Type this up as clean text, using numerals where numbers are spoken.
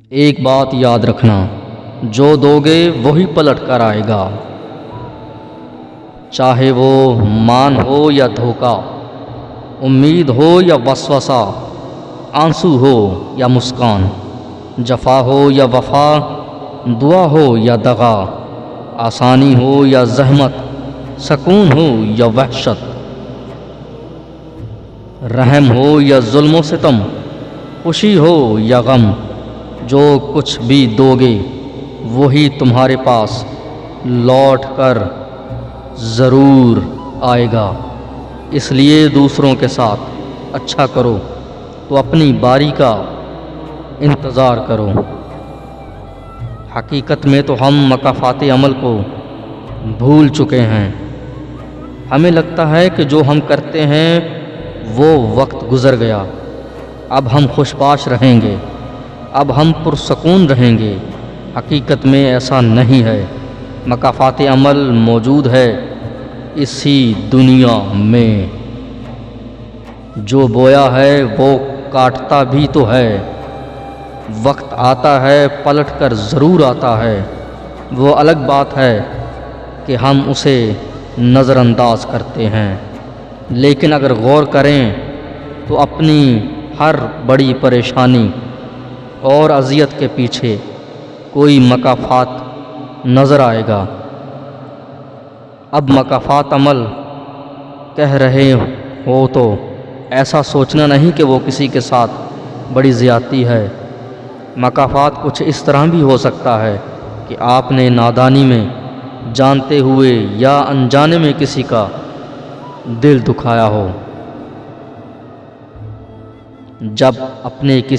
ایک بات یاد رکھنا، جو دوگے وہی پلٹ کر آئے گا، چاہے وہ مان ہو یا دھوکہ، امید ہو یا وسوسہ، آنسو ہو یا مسکان، جفا ہو یا وفا، دعا ہو یا دغا، آسانی ہو یا زحمت، سکون ہو یا وحشت، رحم ہو یا ظلم و ستم، خوشی ہو یا غم، جو کچھ بھی دوگے وہی تمہارے پاس لوٹ کر ضرور آئے گا۔ اس لیے دوسروں کے ساتھ اچھا کرو تو اپنی باری کا انتظار کرو۔ حقیقت میں تو ہم مکافات عمل کو بھول چکے ہیں۔ ہمیں لگتا ہے کہ جو ہم کرتے ہیں وہ وقت گزر گیا، اب ہم خوش باش رہیں گے، اب ہم پرسکون رہیں گے۔ حقیقت میں ایسا نہیں ہے۔ مکافات عمل موجود ہے اسی دنیا میں۔ جو بویا ہے وہ کاٹتا بھی تو ہے۔ وقت آتا ہے، پلٹ کر ضرور آتا ہے۔ وہ الگ بات ہے کہ ہم اسے نظر انداز کرتے ہیں، لیکن اگر غور کریں تو اپنی ہر بڑی پریشانی اور اذیت کے پیچھے کوئی مکافات نظر آئے گا۔ اب مکافات عمل کہہ رہے ہو تو ایسا سوچنا نہیں کہ وہ کسی کے ساتھ بڑی زیادتی ہے۔ مکافات کچھ اس طرح بھی ہو سکتا ہے کہ آپ نے نادانی میں، جانتے ہوئے یا انجانے میں کسی کا دل دکھایا ہو۔ جب اپنے کسی